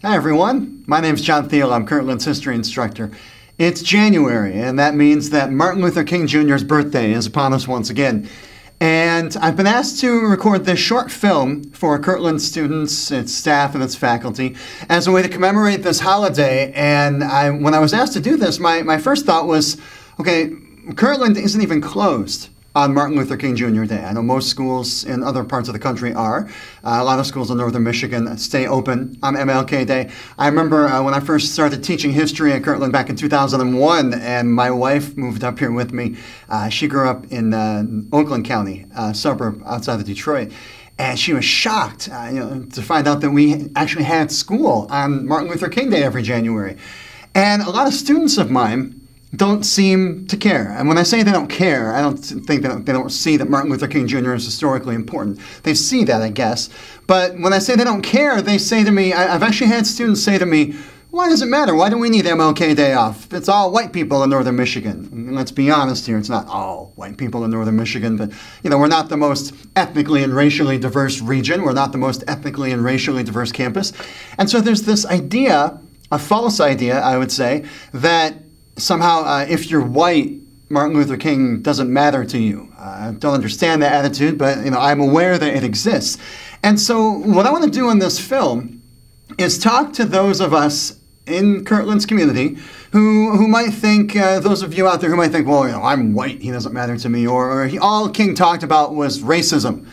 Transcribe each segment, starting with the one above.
Hi everyone, my name is John Thiel. I'm Kirtland's history instructor. It's January, and that means that Martin Luther King Jr.'s birthday is upon us once again. And I've been asked to record this short film for Kirtland students, its staff, and its faculty as a way to commemorate this holiday. And when I was asked to do this, my first thought was, okay, Kirtland isn't even closed on Martin Luther King Jr. Day. I know most schools in other parts of the country are. A lot of schools in northern Michigan stay open on MLK Day. I remember when I first started teaching history at Kirtland back in 2001, and my wife moved up here with me. She grew up in Oakland County, a suburb outside of Detroit. And she was shocked to find out that we actually had school on Martin Luther King Day every January. And a lot of students of mine don't seem to care. And when I say they don't care, I don't think they don't see that Martin Luther King Jr. is historically important. They see that, I guess. But when I say they don't care, they say to me, I've actually had students say to me, why does it matter? Why do we need MLK Day off? It's all white people in northern Michigan. And let's be honest here, it's not all white people in northern Michigan, but we're not the most ethnically and racially diverse region. We're not the most ethnically and racially diverse campus. And so there's this idea, a false idea, I would say, that somehow, if you're white, Martin Luther King doesn't matter to you. I don't understand that attitude, but I'm aware that it exists. And so what I want to do in this film is talk to those of us in Kirtland's community who might think, those of you out there who might think, well, I'm white, he doesn't matter to me, or all King talked about was racism.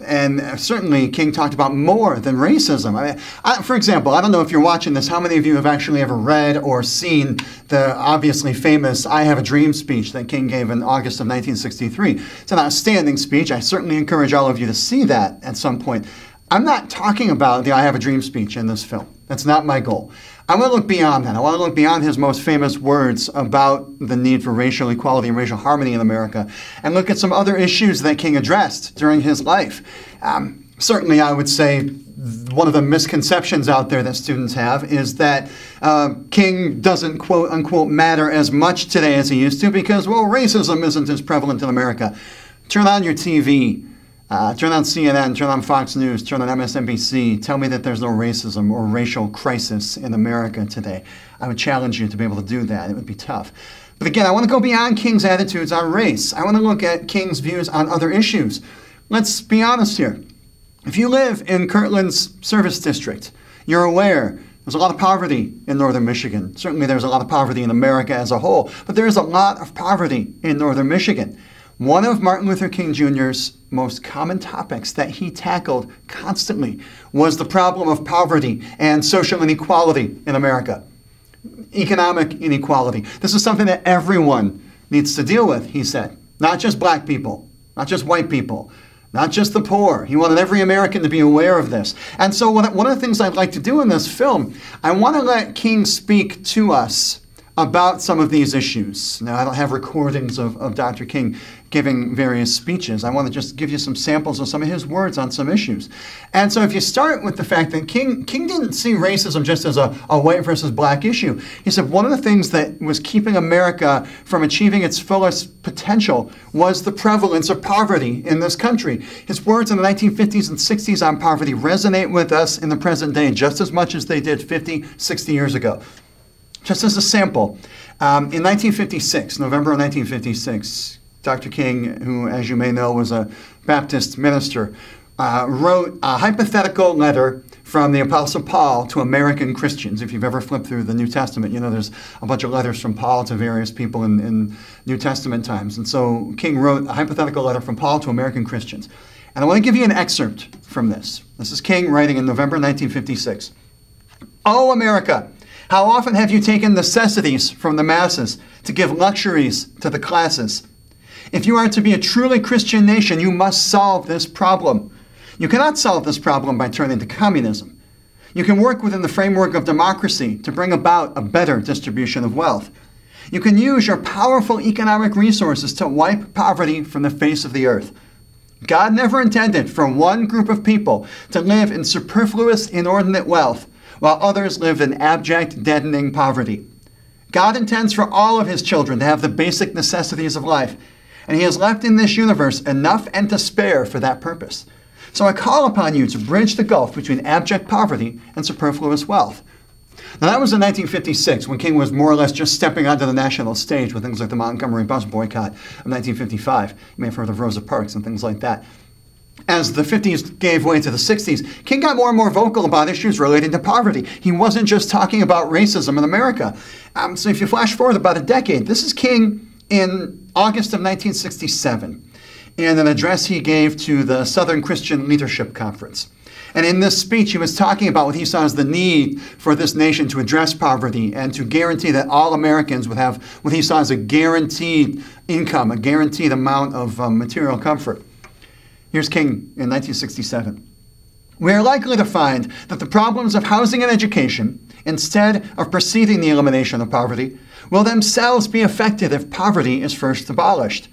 And certainly King talked about more than racism. I mean, for example, I don't know if you're watching this, how many of you have actually ever read or seen the obviously famous I Have a Dream speech that King gave in August of 1963. It's an outstanding speech. I certainly encourage all of you to see that at some point. I'm not talking about the I Have a Dream speech in this film. That's not my goal. I want to look beyond that. I want to look beyond his most famous words about the need for racial equality and racial harmony in America and look at some other issues that King addressed during his life. Certainly, I would say one of the misconceptions out there that students have is that King doesn't, quote unquote, matter as much today as he used to because, well, racism isn't as prevalent in America. Turn on your TV. Turn on CNN, turn on Fox News, turn on MSNBC. Tell me that there's no racism or racial crisis in America today. I would challenge you to be able to do that. It would be tough. But again, I want to go beyond King's attitudes on race. I want to look at King's views on other issues. Let's be honest here. If you live in Kirtland's service district, you're aware there's a lot of poverty in northern Michigan. Certainly there's a lot of poverty in America as a whole, but there is a lot of poverty in northern Michigan. One of Martin Luther King Jr.'s most common topics that he tackled constantly was the problem of poverty and social inequality in America. Economic inequality. This is something that everyone needs to deal with, he said. Not just black people, not just white people, not just the poor. He wanted every American to be aware of this. And so one of the things I'd like to do in this film, I want to let King speak to us about some of these issues. Now, I don't have recordings of Dr. King giving various speeches. I want to just give you some samples of some of his words on some issues. And so if you start with the fact that King didn't see racism just as a white versus black issue. He said one of the things that was keeping America from achieving its fullest potential was the prevalence of poverty in this country. His words in the 1950s and 60s on poverty resonate with us in the present day just as much as they did 50, 60 years ago. Just as a sample, in 1956, November of 1956, Dr. King, who, as you may know, was a Baptist minister, wrote a hypothetical letter from the Apostle Paul to American Christians. If you've ever flipped through the New Testament, you know there's a bunch of letters from Paul to various people in New Testament times. And so King wrote a hypothetical letter from Paul to American Christians. And I want to give you an excerpt from this. This is King writing in November 1956. "Oh, America! How often have you taken necessities from the masses to give luxuries to the classes? If you are to be a truly Christian nation, you must solve this problem. You cannot solve this problem by turning to communism. You can work within the framework of democracy to bring about a better distribution of wealth. You can use your powerful economic resources to wipe poverty from the face of the earth. God never intended for one group of people to live in superfluous, inordinate wealth, while others live in abject, deadening poverty. God intends for all of his children to have the basic necessities of life, and he has left in this universe enough and to spare for that purpose. So I call upon you to bridge the gulf between abject poverty and superfluous wealth. Now that was in 1956, when King was more or less just stepping onto the national stage with things like the Montgomery bus boycott of 1955. You may have heard of Rosa Parks and things like that. As the 50s gave way to the 60s, King got more and more vocal about issues relating to poverty. He wasn't just talking about racism in America. So if you flash forward about a decade, this is King in August of 1967, in an address he gave to the Southern Christian Leadership Conference. And in this speech, he was talking about what he saw as the need for this nation to address poverty and to guarantee that all Americans would have what he saw as a guaranteed income, a guaranteed amount of material comfort. Here's King in 1967. We are likely to find that the problems of housing and education, instead of preceding the elimination of poverty, will themselves be affected if poverty is first abolished.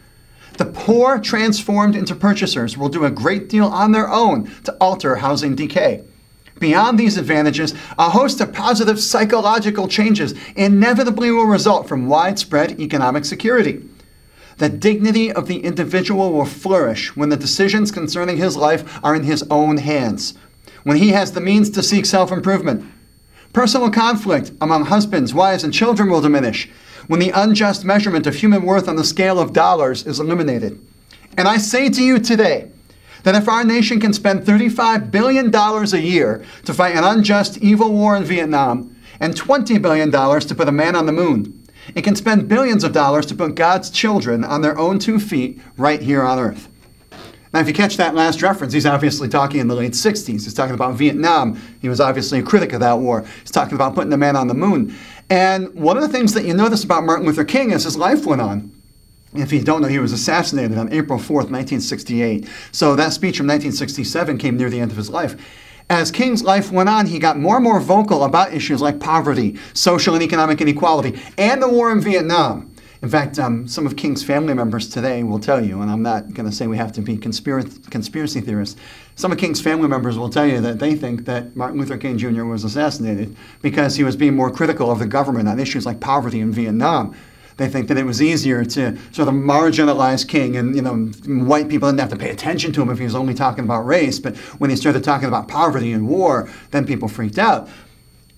The poor transformed into purchasers will do a great deal on their own to alter housing decay. Beyond these advantages, a host of positive psychological changes inevitably will result from widespread economic security. The dignity of the individual will flourish when the decisions concerning his life are in his own hands, when he has the means to seek self-improvement. Personal conflict among husbands, wives, and children will diminish when the unjust measurement of human worth on the scale of dollars is eliminated. And I say to you today that if our nation can spend $35 billion a year to fight an unjust, evil war in Vietnam and $20 billion to put a man on the moon, it can spend billions of dollars to put God's children on their own 2 feet right here on earth. Now, if you catch that last reference, he's obviously talking in the late 60s. He's talking about Vietnam. He was obviously a critic of that war. He's talking about putting the man on the moon. And one of the things that you notice about Martin Luther King is his life went on. If you don't know, he was assassinated on April 4th, 1968. So that speech from 1967 came near the end of his life. As King's life went on, he got more and more vocal about issues like poverty, social and economic inequality, and the war in Vietnam. In fact, some of King's family members today will tell you, and I'm not going to say we have to be conspiracy theorists, some of King's family members will tell you that they think that Martin Luther King Jr. was assassinated because he was being more critical of the government on issues like poverty in Vietnam. They think that it was easier to sort of marginalize King, and white people didn't have to pay attention to him if he was only talking about race. But when he started talking about poverty and war, then people freaked out.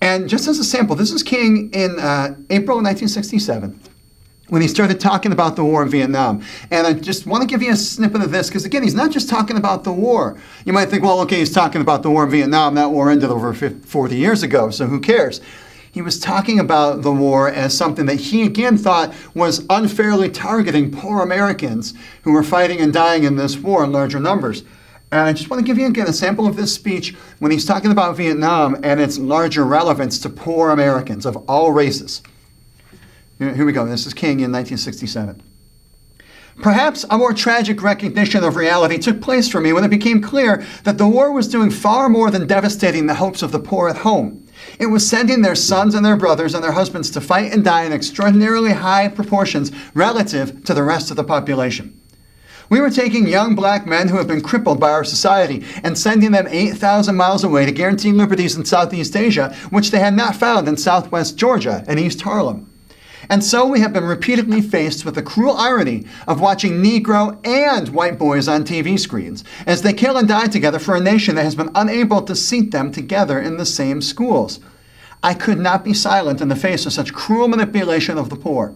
And just as a sample, this is King in April of 1967. When he started talking about the war in Vietnam. And I just want to give you a snippet of this, because again, he's not just talking about the war. You might think, well, okay, he's talking about the war in Vietnam. That war ended over 40 years ago, so who cares? He was talking about the war as something that he again thought was unfairly targeting poor Americans who were fighting and dying in this war in larger numbers. And I just want to give you again a sample of this speech when he's talking about Vietnam and its larger relevance to poor Americans of all races. Here we go. This is King in 1967. Perhaps a more tragic recognition of reality took place for me when it became clear that the war was doing far more than devastating the hopes of the poor at home. It was sending their sons and their brothers and their husbands to fight and die in extraordinarily high proportions relative to the rest of the population. We were taking young black men who have been crippled by our society and sending them 8,000 miles away to guarantee liberties in Southeast Asia, which they had not found in Southwest Georgia and East Harlem. And so we have been repeatedly faced with the cruel irony of watching Negro and white boys on TV screens as they kill and die together for a nation that has been unable to seat them together in the same schools. I could not be silent in the face of such cruel manipulation of the poor.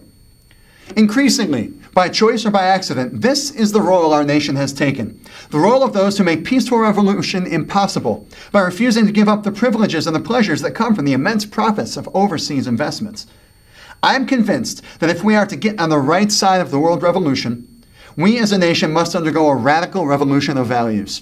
Increasingly, by choice or by accident, this is the role our nation has taken. The role of those who make peaceful revolution impossible by refusing to give up the privileges and the pleasures that come from the immense profits of overseas investments. I am convinced that if we are to get on the right side of the world revolution, we as a nation must undergo a radical revolution of values.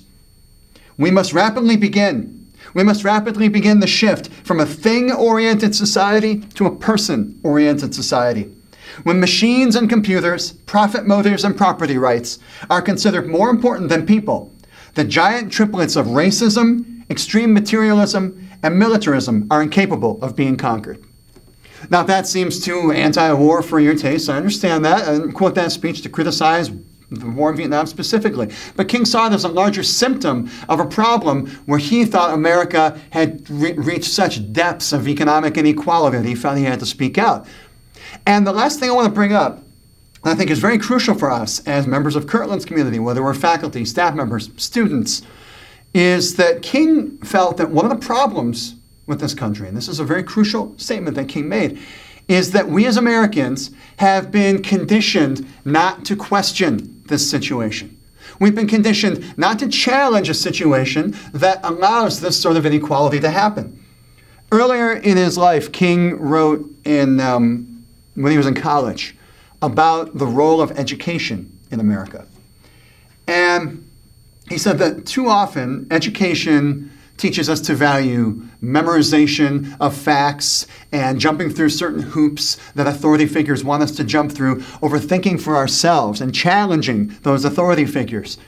We must rapidly begin the shift from a thing-oriented society to a person-oriented society. When machines and computers, profit motives and property rights are considered more important than people, the giant triplets of racism, extreme materialism, and militarism are incapable of being conquered. Now, if that seems too anti-war for your taste, I understand that. I didn't quote that speech to criticize the war in Vietnam specifically. But King saw it as a larger symptom of a problem where he thought America had reached such depths of economic inequality that he felt he had to speak out. And the last thing I want to bring up, I think is very crucial for us as members of Kirtland's community, whether we're faculty, staff members, students, is that King felt that one of the problems with this country, and this is a very crucial statement that King made, is that we as Americans have been conditioned not to question this situation. We've been conditioned not to challenge a situation that allows this sort of inequality to happen. Earlier in his life, King wrote when he was in college about the role of education in America. And he said that too often education teaches us to value memorization of facts and jumping through certain hoops that authority figures want us to jump through over thinking for ourselves and challenging those authority figures.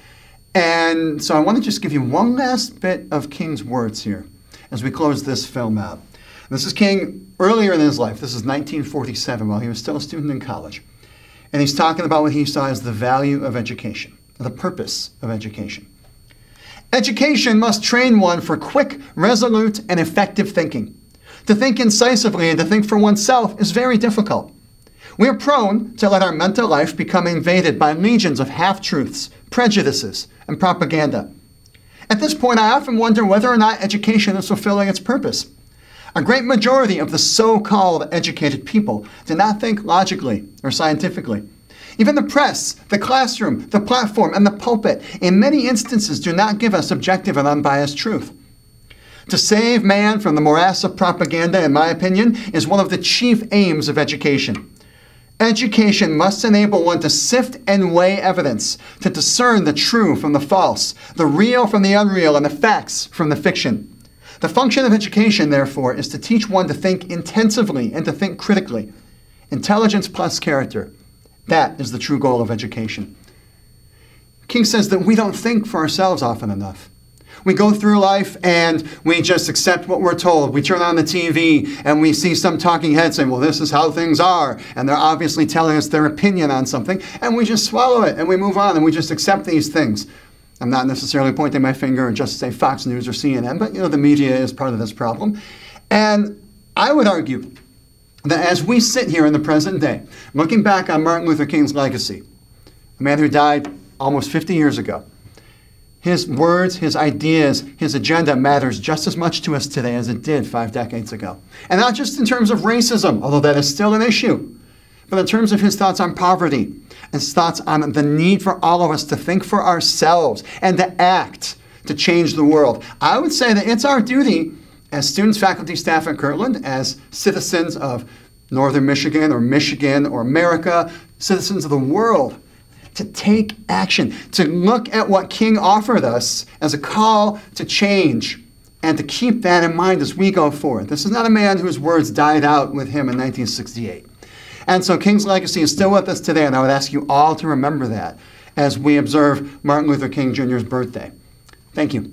And so I want to just give you one last bit of King's words here as we close this film out. This is King earlier in his life. This is 1947 while he was still a student in college. And he's talking about what he saw as the value of education, the purpose of education. Education must train one for quick, resolute, and effective thinking. To think incisively and to think for oneself is very difficult. We are prone to let our mental life become invaded by legions of half-truths, prejudices, and propaganda. At this point, I often wonder whether or not education is fulfilling its purpose. A great majority of the so-called educated people do not think logically or scientifically. Even the press, the classroom, the platform, and the pulpit, in many instances, do not give us objective and unbiased truth. To save man from the morass of propaganda, in my opinion, is one of the chief aims of education. Education must enable one to sift and weigh evidence, to discern the true from the false, the real from the unreal, and the facts from the fiction. The function of education, therefore, is to teach one to think intensively and to think critically. Intelligence plus character. That is the true goal of education. King says that we don't think for ourselves often enough. We go through life and we just accept what we're told. We turn on the TV and we see some talking head saying, well, this is how things are. And they're obviously telling us their opinion on something. And we just swallow it and we move on and we just accept these things. I'm not necessarily pointing my finger and just say Fox News or CNN, but the media is part of this problem. And I would argue that as we sit here in the present day, looking back on Martin Luther King's legacy, a man who died almost 50 years ago, his words, his ideas, his agenda matters just as much to us today as it did 5 decades ago. And not just in terms of racism, although that is still an issue, but in terms of his thoughts on poverty, his thoughts on the need for all of us to think for ourselves and to act to change the world. I would say that it's our duty as students, faculty, staff at Kirtland, as citizens of Northern Michigan or America, citizens of the world, to take action, to look at what King offered us as a call to change, and to keep that in mind as we go forward. This is not a man whose words died out with him in 1968. And so King's legacy is still with us today, and I would ask you all to remember that as we observe Martin Luther King Jr.'s birthday. Thank you.